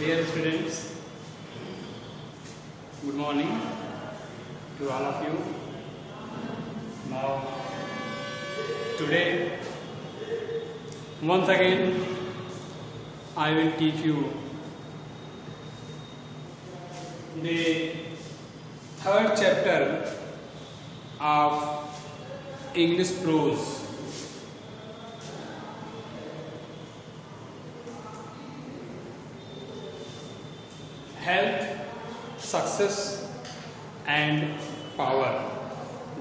Dear students, good morning to all of you. Now, today, once again, I will teach you the third chapter of English prose. Health, success and power.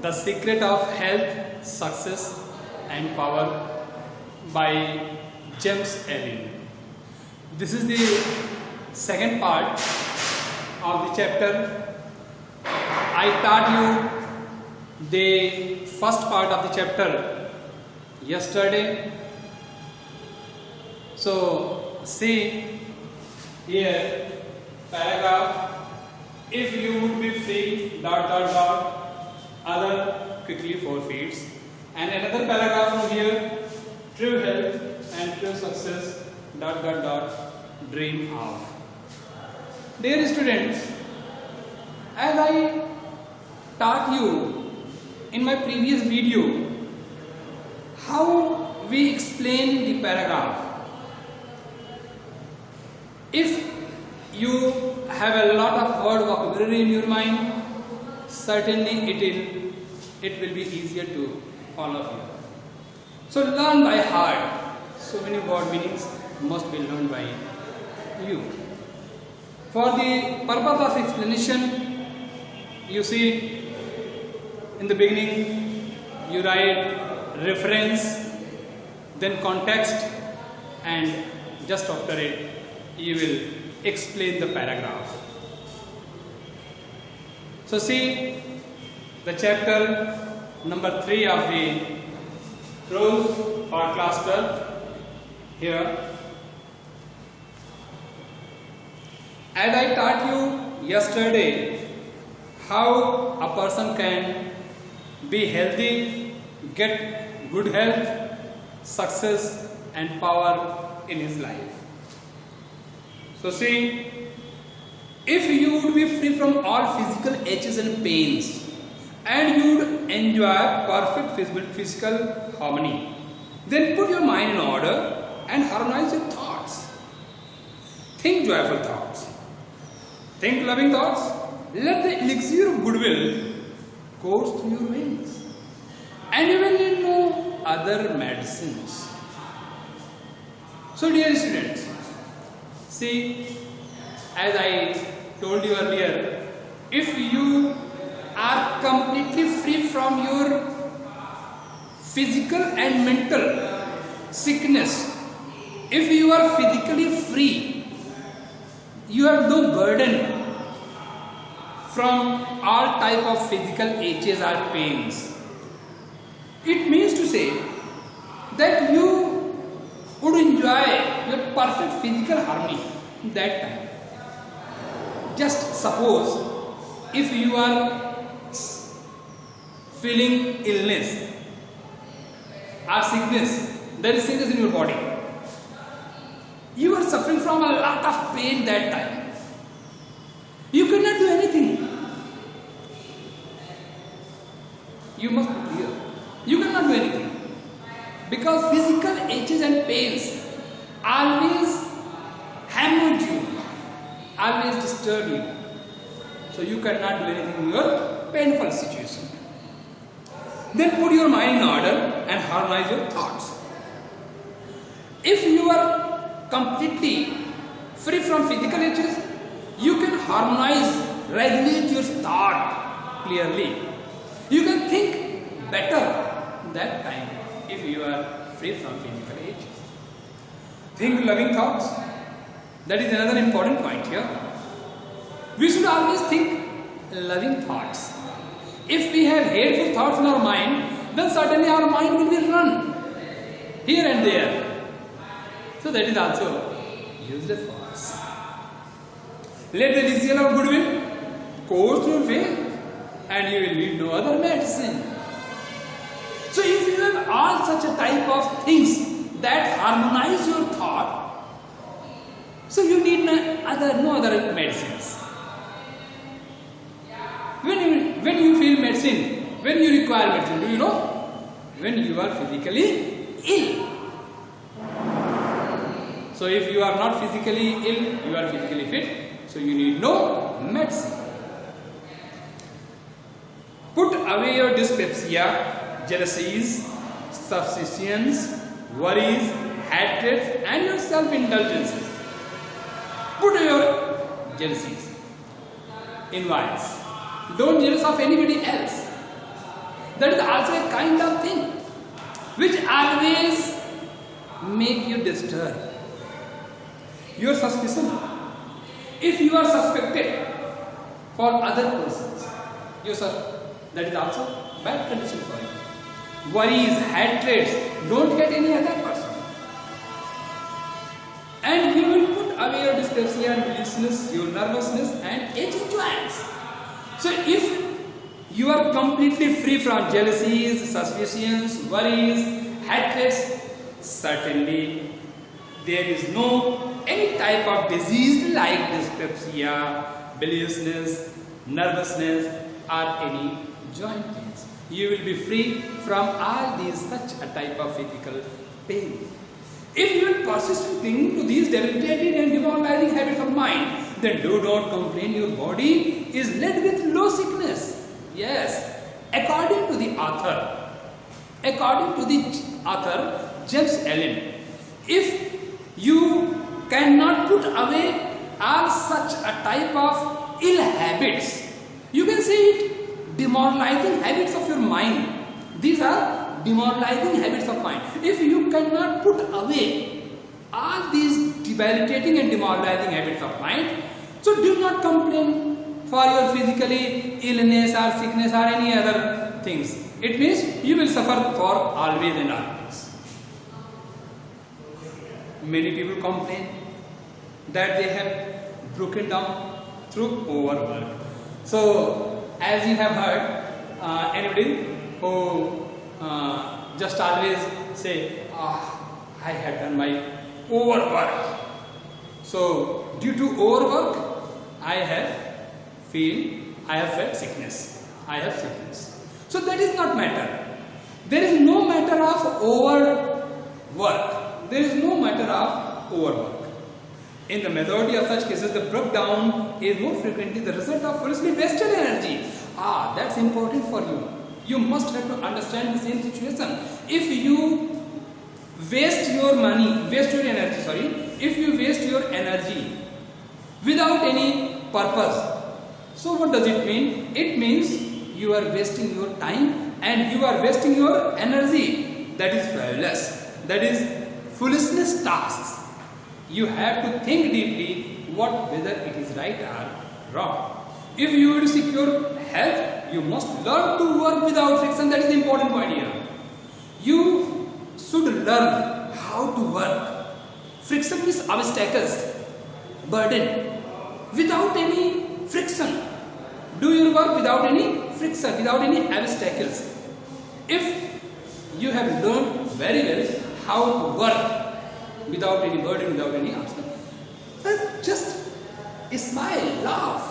The secret of health, success and power by James Allen. This is the second part of the chapter. I taught you the first part of the chapter yesterday. So see here paragraph, if you would be free ... other quickly forfeits, and another paragraph from here, true health and true success ... dream of. Dear students, as I taught you in my previous video how we explain the paragraph. If you have a lot of word vocabulary in your mind, certainly it will be easier to follow here. So learn by heart. So many word meanings must be learned by you. For the purpose of explanation, you see in the beginning you write reference, then context, and just after it you will explain the paragraph. So see the chapter number 3 of the prose for class 12 here. As I taught you yesterday how a person can be healthy, get good health, success and power in his life. So see, if you would be free from all physical aches and pains and you would enjoy perfect physical harmony, then put your mind in order and harmonize your thoughts. Think joyful thoughts. Think loving thoughts. Let the elixir of goodwill course through your veins. And you will need no other medicines. So dear students, see, as I told you earlier, if you are completely free from your physical and mental sickness, if you are physically free, you have no burden from all type of physical aches or pains. It means to say that you would enjoy your perfect physical harmony that time. Just suppose if you are feeling illness or sickness, there is sickness in your body. You are suffering from a lot of pain that time. You cannot do anything. You must be clear. You cannot do anything. Because physical aches and pains always hammer you, always disturb you. So you cannot do anything in your painful situation. Then put your mind in order and harmonize your thoughts. If you are completely free from physical aches, you can harmonize, regulate your thought clearly. You can think better that time if you are free from physical aches. Think loving thoughts. That is another important point here. We should always think loving thoughts. If we have hateful thoughts in our mind, then certainly our mind will be run here and there. So that is also useless for us. Let the elixir of goodwill course through faith, and you will need no other medicine. So if you have all such a type of things that harmonize your thought, so you need no other medicines. When you feel medicine, when you require medicine, do you know? When you are physically ill. So if you are not physically ill, you are physically fit, so you need no medicine. Put away your dyspepsia, jealousies, suspicions, worries, hatreds, and your self-indulgences. Put away your jealousies, envies. Don't jealous of anybody else. That is also a kind of thing which always make you disturbed. Your suspicion. If you are suspected for other persons, that is also bad condition for you. Worries, hatreds, don't get any other person. And you will put away your dyspepsia and restlessness, your nervousness and aching joints. So if you are completely free from jealousies, suspicions, worries, hatreds, certainly there is no any type of disease like dyspepsia, biliousness, nervousness or any joint pains. You will be free from all these such a type of physical pain. If you will persist in clinging to these debilitating and demoralizing habits of mind, then do not complain, your body is led with low sickness. Yes, according to the author, James Allen, if you cannot put away all such a type of ill habits, you can say it demoralizing habits of your mind. These are demoralizing habits of mind. If you cannot put away all these debilitating and demoralizing habits of mind, so do not complain for your physically illness or sickness or any other things. It means you will suffer for always and always. Many people complain that they have broken down through overwork. So, as you have heard, anybody who just always say, I have done my overwork. So, due to overwork, I have felt sickness. I have sickness. So that is not matter. There is no matter of overwork. There is no matter of overwork. In the majority of such cases, the breakdown is more frequently the result of foolishly wasted energy. That's important for you. You must have to understand the same situation. If you waste your energy without any purpose, so what does it mean? It means you are wasting your time and you are wasting your energy. That is frivolous. That is foolishness tasks. You have to think deeply whether it is right or wrong. If you will secure health, you must learn to work without friction. That is the important point here. You should learn how to work. Friction means obstacles, burden, without any friction. Do your work without any friction, without any obstacles. If you have learned very well how to work without any burden, without any obstacle, just smile, laugh,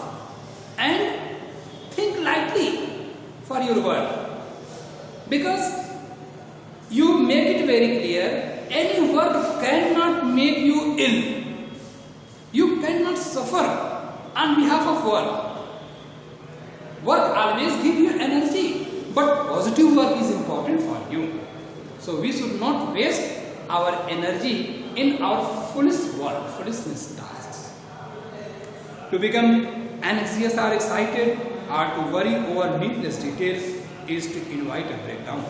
and think lightly for your work. Because you make it very clear, any work cannot make you ill. You cannot suffer on behalf of work. Work always gives you energy, but positive work is important for you. So we should not waste our energy in our foolishness tasks. To become anxious or excited or to worry over needless details is to invite a breakdown.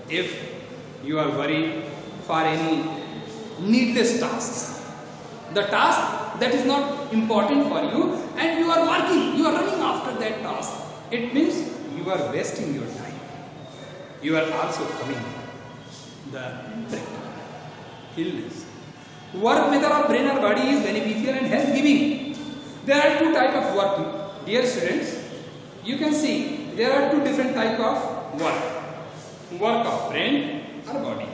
If you are worried for any needless tasks, the task that is not important for you and you are working, you are running after that task, it means you are wasting your time. You are also coming the breakdown, illness. Work whether of brain or body is beneficial and health giving. There are two types of work, dear students. You can see there are two different types of work. Work of brain or body.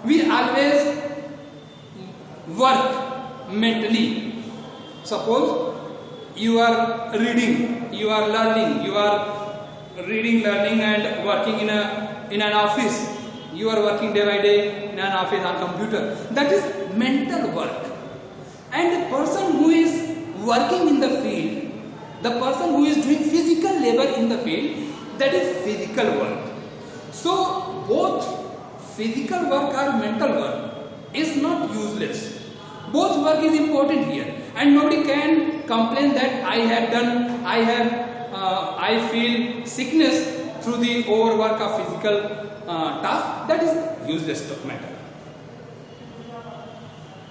We always work mentally. Suppose you are reading, you are learning, you are reading, learning and working in an office. You are working day by day in an office on computer. That is mental work. And the person who is working in the field, the person who is doing physical labor in the field, that is physical work. So both physical work or mental work is not useless. Both work is important here, and nobody can complain that I feel sickness through the overwork of physical task. That is useless matter.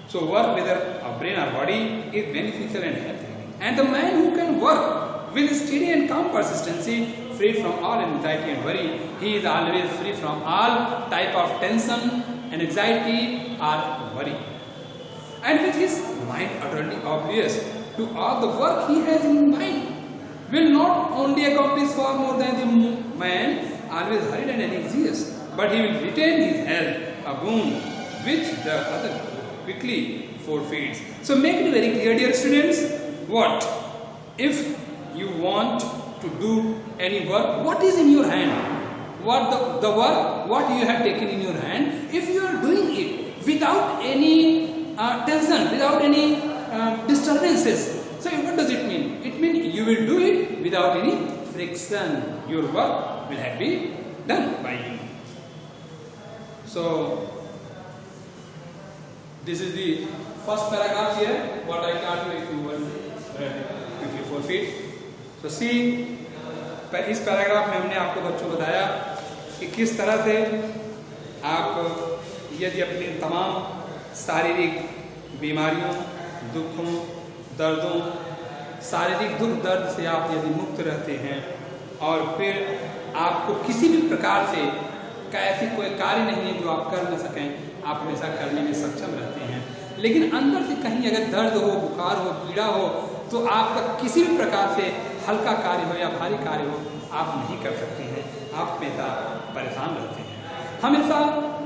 So work, whether a brain or body, is beneficial and healthy. And the man who can work with steady and calm persistency, free from all anxiety and worry, he is always free from all type of tension and anxiety or worry. And with his mind utterly oblivious to all the work he has in mind, will not only accomplish far more than the man always hurried and anxious, but he will retain his health, a boon which the other quickly forfeits. So make it very clear, dear students, what if you want to do any work, what is in your hand? What the work, what you have taken in your hand, if you are doing it without any tension, without any disturbances. So what does it mean? It means you will do it without any friction. Your work will have been done by you. So this is the first paragraph here. What I taught you, if you were quickly forfeit. So see, इस paragraph में हमने आपको बच्चों बताया कि किस तरह से आप यदि अपने तमाम शारीरिक बीमारियों, दुखों, दर्दों, शारीरिक दुख दर्द से आप यदि मुक्त रहते हैं और फिर आपको किसी भी प्रकार से ऐसी कोई कार्य नहीं है जो आप कर न सकें, आप हमेशा करने में सक्षम रहते हैं। लेकिन अंदर से कहीं अगर दर्द हो, बुखार हो, पीड़ा हो, तो आपका किसी भी प्रकार से हल्का कार्य हो या भारी कार्य हो, आप नहीं कर सकते हैं। आप हमेशा परेशान रहते हैं। हमेशा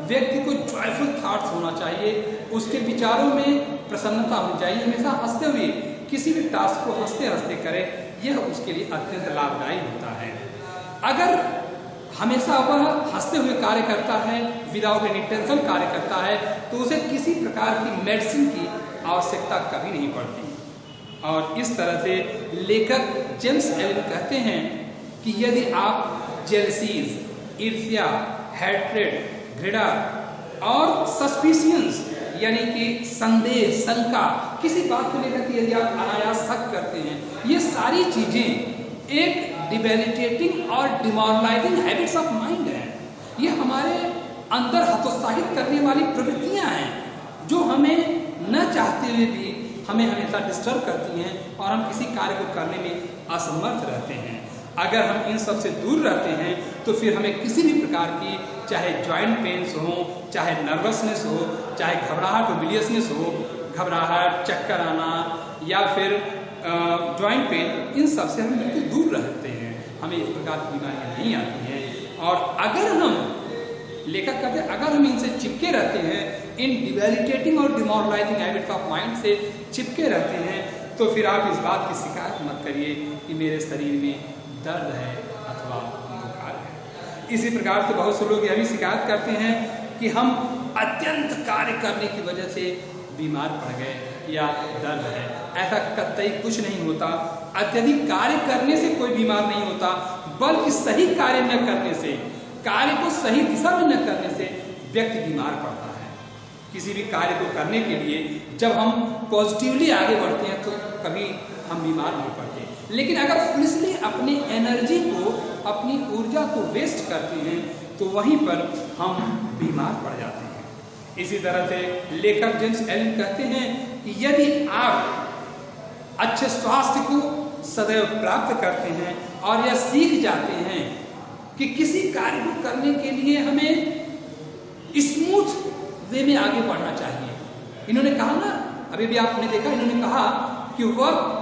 व्यक्ति को जॉयफुल थॉट्स होना चाहिए, उसके विचारों में प्रसन्नता होनी चाहिए, हमेशा हंसते हुए किसी भी टास्क को हंसते हंसते करे, यह उसके लिए अत्यंत लाभदायी होता है। अगर हमेशा वह हंसते हुए कार्य करता है, विदाउट एनी टेंशन कार्य करता है, तो उसे किसी प्रकार की मेडिसिन की आवश्यकता कभी नहीं पड़ती। और इस तरह से लेखक जेम्स एलन कहते हैं कि यदि आप जेलसीज, ईर्ष्या, हैट्रेड, घृणा और सस्पिशियंस यानी कि संदेह, शंका, किसी बात को लेकर के यदि आप अनायास शक करते हैं, ये सारी चीजें एक डिबेलिटेटिंग और डिमोरलाइजिंग हैबिट्स ऑफ माइंड है। ये हमारे अंदर हतोत्साहित करने वाली प्रवृत्तियां हैं जो हमें न चाहते हुए भी हमें हमेशा डिस्टर्ब करती हैं और हम किसी कार्य को करने में असमर्थ रहते हैं। अगर हम इन सब से दूर रहते हैं तो फिर हमें किसी भी प्रकार की, चाहे जॉइंट पेन्स हो, चाहे नर्वसनेस हो, चाहे घबराहट हो, बिलियसनेस हो, घबराहट, चक्कर आना या फिर जॉइंट पेन, इन सब से हम बिल्कुल दूर रहते हैं। हमें इस प्रकार की बीमारियां नहीं आती हैं। और अगर हम, लेखक कहते हैं, अगर हम इनसे चिपके रहते हैं, इन डिबेलिटेटिंग और डिमोरलाइजिंग हैबिट्स ऑफ माइंड से चिपके रहते हैं, तो फिर आप इस बात की शिकायत मत करिए कि मेरे शरीर में दर्द है अथवा बुखार है। इसी प्रकार से बहुत से लोग यह भी शिकायत करते हैं कि हम अत्यंत कार्य करने की वजह से बीमार पड़ गए या दर्द है। ऐसा कतई कुछ नहीं होता। अत्यधिक कार्य करने से कोई बीमार नहीं होता, बल्कि सही कार्य न करने से, कार्य को सही दिशा में न करने से व्यक्ति बीमार पड़ता है। किसी भी कार्य को करने के लिए जब हम पॉजिटिवली आगे बढ़ते हैं तो कभी हम बीमार नहीं पड़ते, लेकिन अगर फुलिशली अपनी एनर्जी को, अपनी ऊर्जा को वेस्ट करते हैं तो वहीं पर हम बीमार पड़ जाते हैं। इसी तरह से लेखक जेम्स एलन कहते हैं कि यदि आप अच्छे स्वास्थ्य को सदैव प्राप्त करते हैं और यह सीख जाते हैं कि किसी कार्य को करने के लिए हमें स्मूथ वे में आगे बढ़ना चाहिए। इन्होंने कहा ना, अभी भी आपने देखा, इन्होंने कहा कि वर्क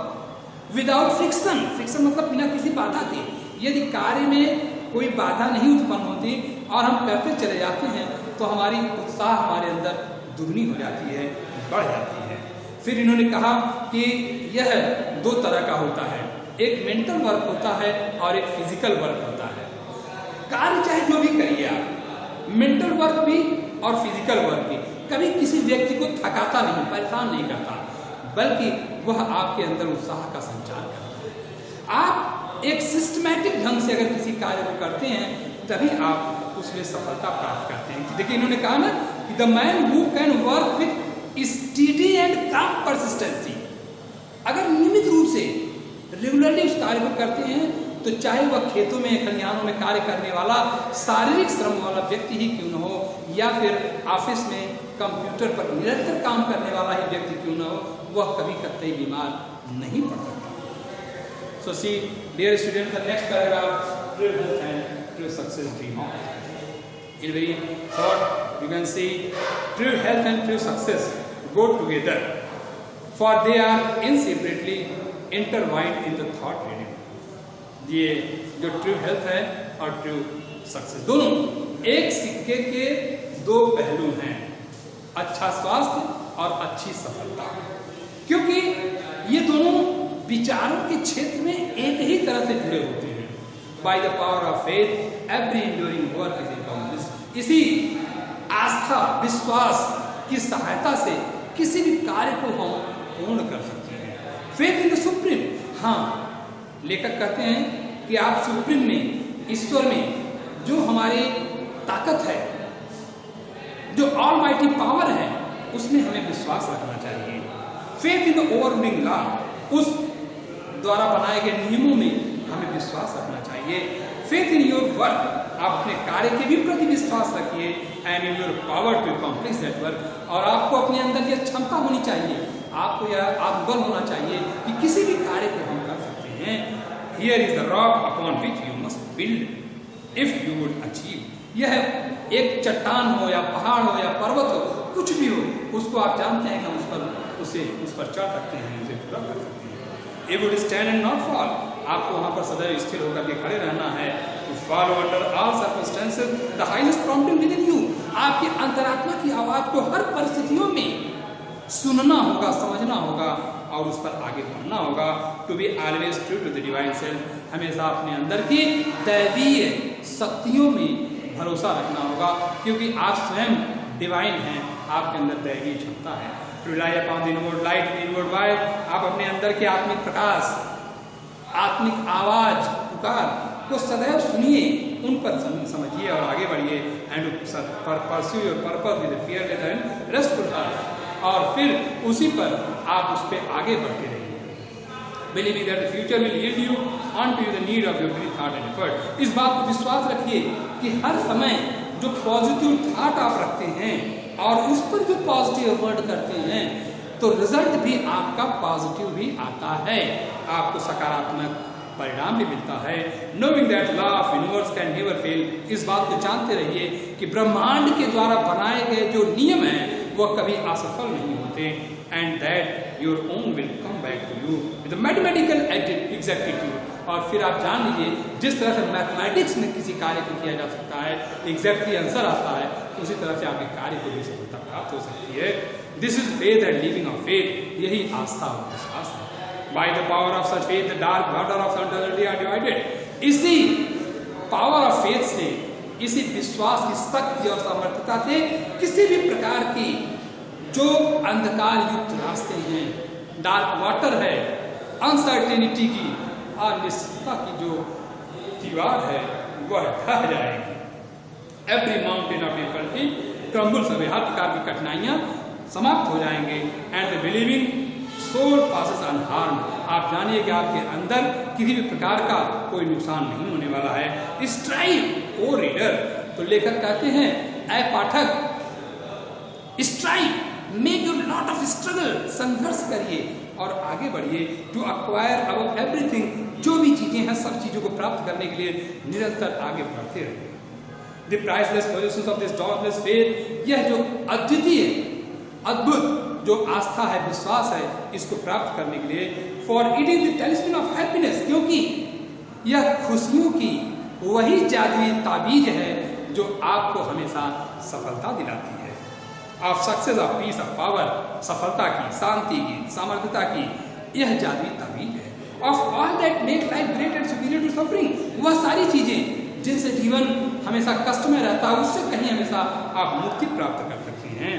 विदाउट फ्रिक्शन, फ्रिक्शन मतलब बिना किसी बाधा के, यदि कार्य में कोई बाधा नहीं उत्पन्न होती और हम करते चले जाते हैं तो हमारी उत्साह हमारे अंदर दुगनी हो जाती है, बढ़ जाती है। फिर इन्होंने कहा कि यह दो तरह का होता है, एक मेंटल वर्क होता है और एक फिजिकल वर्क होता है। कार्य चाहे जो भी करिए आप, मेंटल वर्क भी और फिजिकल वर्क भी, कभी किसी व्यक्ति को थकाता नहीं, परेशान नहीं करता, बल्कि वह आपके अंदर उत्साह का संचार करता है। आप एक सिस्टमैटिक ढंग से अगर किसी कार्य को करते हैं तभी आप उसमें सफलता प्राप्त करते हैं। देखिए इन्होंने कहा ना कि the man who can work with steady and काम परसिस्टेंसी, अगर नियमित रूप से रेगुलरली उस कार्य को करते हैं तो चाहे वह खेतों में खलिहानों में कार्य करने वाला शारीरिक श्रम वाला व्यक्ति ही क्यों न हो, या फिर ऑफिस में कंप्यूटर पर निरंतर काम करने वाला ही व्यक्ति क्यों न हो, वह कभी कतई बीमार नहीं पड़ सकता। So see, dear students, the next paragraph, true health and true success dream on. In very short, you can see true health and true success go together, for they are inseparably intertwined in the thought reading. ये जो true health है और true success दोनों एक सिक्के के दो पहलू हैं, अच्छा स्वास्थ्य और अच्छी सफलता, क्योंकि ये दोनों विचारों के क्षेत्र में एक ही तरह से जुड़े होते हैं। Bye the power of faith every enduring work is accomplished. इसी आस्था विश्वास की सहायता से किसी भी कार्य को हम पूर्ण कर सकते हैं। फेथ इन द सुप्रीम, हाँ लेखक कहते हैं कि आप सुप्रीम में, ईश्वर में जो हमारी ताकत है, जो ऑलमाइटी पावर है, उसमें हमें विश्वास रखना चाहिए। फेथ इन द ओवररूलिंग लॉ, उस द्वारा बनाए गए नियमों में हमें विश्वास रखना चाहिए। फेथ इन योर वर्क, आप अपने कार्य के भी प्रति विश्वास रखिए, and in your power to accomplish that work, और आपको अपने अंदर यह क्षमता होनी चाहिए, आपको यह आत्मबल होना चाहिए कि किसी भी कार्य को हम कर सकते हैं। Here is the rock upon which you must build if you would achieve. यह एक चट्टान हो या पहाड़ हो या पर्वत हो, कुछ भी हो, उसको आप जानते हैं कि उस पर चढ़ सकते हैं, उसे पूरा कर सकते हैं। It would stand and not fall, आपको वहां पर सदैव स्थिर होकर के खड़े रहना है। To follow under all circumstances the highest prompting within you, आपकी अंतरात्मा की आवाज को हर परिस्थितियों में सुनना होगा, समझना होगा और उस पर आगे बढ़ना होगा। To be always true to the divine self, हमेशा अपने अंदर की दैवीय शक्तियों में भरोसा रखना होगा, क्योंकि आप स्वयं डिवाइन हैं, आपके अंदर दैवीय क्षमता है। To rely upon the inward light, the inward voice, आप अपने अंदर के आत्मिक प्रकाश, आत्मिक आवाज पुकार को सदैव सुनिए, उन पर समझिए और आगे बढ़िए। And pursue your purpose with a fearless and restful heart, और फिर उसी पर आप उस पर आगे बढ़ते रहिए। Believing that the future will yield you unto the need of your every thought and effort, इस बात को विश्वास रखिए कि हर समय जो पॉजिटिव थॉट आप रखते हैं और उस पर जो पॉजिटिव वर्ड करते हैं तो रिजल्ट भी आपका पॉजिटिव भी आता है, आपको सकारात्मक परिणाम भी मिलता है। Knowing that law of universe can never fail, इस बात को जानते रहिए कि ब्रह्मांड के द्वारा बनाए गए जो नियम हैं वह कभी असफल नहीं होते। And that your own will come back to you with mathematical exactitude, और फिर आप जान लीजिए जिस तरह से मैथमेटिक्स में किसी कार्य को किया जा सकता है, एग्जैक्टली आंसर आता है, उसी तरह से आपके कार्य को भी सफलता प्राप्त हो सकती है। This is faith and living of faith, यही आस्था और विश्वास है। By the power of such faith the dark border of unreality are divided. इसी पावर ऑफ फेथ से, इसी विश्वास की शक्ति और सामर्थ्यता से किसी भी प्रकार की जो अंधकार युक्त रास्ते हैं, डार्क वाटर है, अनसर्टेनिटी की, अनिश्चितता की जो दीवार है वह ढह जाएगी। Every mountain of difficulty crumbles away, हर प्रकार की कठिनाइयां समाप्त हो जाएंगे। And the believing soul passes unharmed, आप जानिए कि आपके अंदर किसी भी प्रकार का कोई नुकसान नहीं होने वाला है। स्ट्राइव ओ रीडर, तो लेखक कहते हैं ऐ पाठक, strive, make your lot of struggle, संघर्ष करिए और आगे बढ़िए। टू अक्वायर अबव एवरीथिंग, जो भी चीजें हैं सब चीजों को प्राप्त करने के लिए निरंतर आगे बढ़ते रहिए। The priceless positions of this dotless faith, यह जो अद्वितीय अद्भुत जो आस्था है, विश्वास है, इसको प्राप्त करने के लिए for it is the telescope of happiness, क्योंकि यह खुशियों की वही जादुई ताबीज है जो आपको हमेशा सफलता दिलाती है। Of success, of peace, of power, सफलता की, शांति की, सामर्थ्यता की, यह जादुई ताबीज है। Of all that make life great and superior to suffering, वह सारी चीजें जिनसे जीवन हमेशा कष्ट में रहता है, उससे कहीं हमेशा आप मुक्ति प्राप्त कर सकते हैं।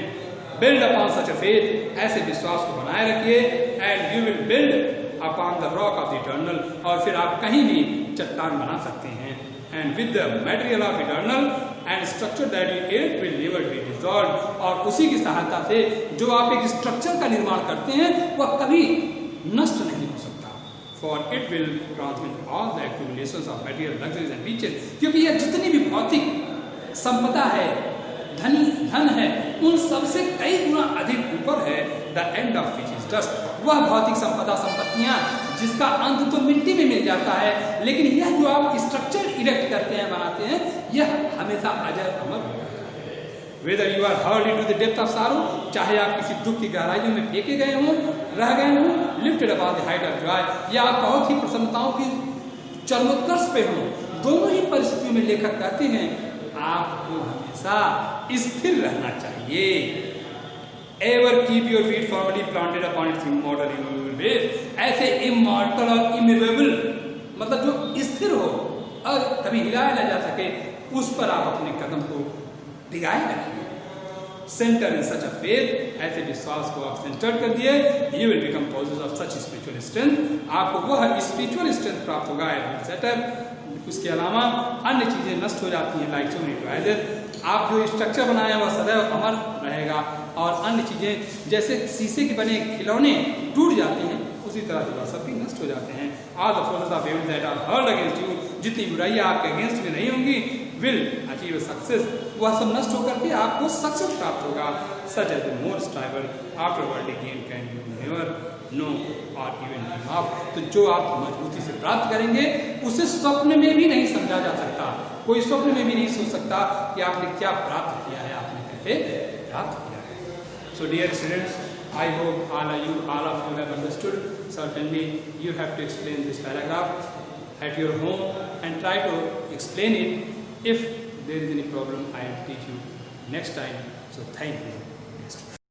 Build upon such a faith, ऐसे विश्वास को बनाए रखिए, and you will build upon the rock of the eternal, और फिर आप कहीं भी चट्टान बना सकते हैं। And with the material of eternal and structure that you at will never be dissolve, और उसी की सहायता से जो आप एक स्ट्रक्चर का निर्माण करते हैं वह कभी नष्ट नहीं हो सकता। For it will transmit all the accumulations of material luxuries and riches, क्योंकि यह जितनी भी भौतिक संपदा है, धन है, उन सबसे कई गुना अधिक ऊपर है। The end of which is dust, वह भौतिक संपदा संपत्तियां जिसका अंत तो मिट्टी में मिल जाता है, लेकिन यह जो आप स्ट्रक्चर इरेक्ट करते हैं, बनाते हैं, यह हमेशा अजर अमर हो जाता है। Whether you are hurled into the depth of sorrow, चाहे आप किसी दुख की गहराइयों में फेंके गए हों, रह गए हों, lifted above the height of Joy, या आप बहुत ही प्रसन्नताओं की चरमोत्कर्ष पे हों, दोनों ही परिस्थितियों में लेखक कहते हैं आपको हमेशा स्थिर रहना चाहिए। Ever keep your feet firmly planted upon its immortal immovable base, ऐसे इमॉर्टल और इमूवेबल मतलब जो स्थिर हो और कभी हिलाया न जा सके, उस पर आप अपने कदम को टिकाए रखिए। Centre in such a faith, ऐसे विश्वास को आप सेंटर कर दिए, you will become possessor of such spiritual strength, आपको वह स्पिरिचुअल स्ट्रेंथ प्राप्त होगा एट सेटअप। उसके अलावा अन्य चीजें नष्ट हो जाती हैं, लाइक सो मेनी ट्राइजेस, आप जो स्ट्रक्चर बनाए वह सदैव अमर रहेगा, और अन्य चीजें जैसे शीशे के बने खिलौने टूट जाते हैं, उसी तरह से वह सब भी नष्ट हो जाते हैं। All the forces of evil that are hurled against you, जितनी बुराइयां आपके अगेंस्ट में नहीं होंगी, विल अचीव सक्सेस, वह सब नष्ट होकर के आपको सक्सेस प्राप्त होगा। Such as the more striver after worldly gain can you never know or even dream of, तो जो आप मजबूती से प्राप्त करेंगे उसे स्वप्न में भी नहीं समझा जा सकता, कोई स्वप्न में भी नहीं सोच सकता कि आपने क्या प्राप्त किया है, आपने कैसे प्राप्त किया है। So dear students, I hope all of you have understood. Certainly you have to explain this paragraph at your home and try to explain it. If there is any problem, I will teach you next time. So thank you.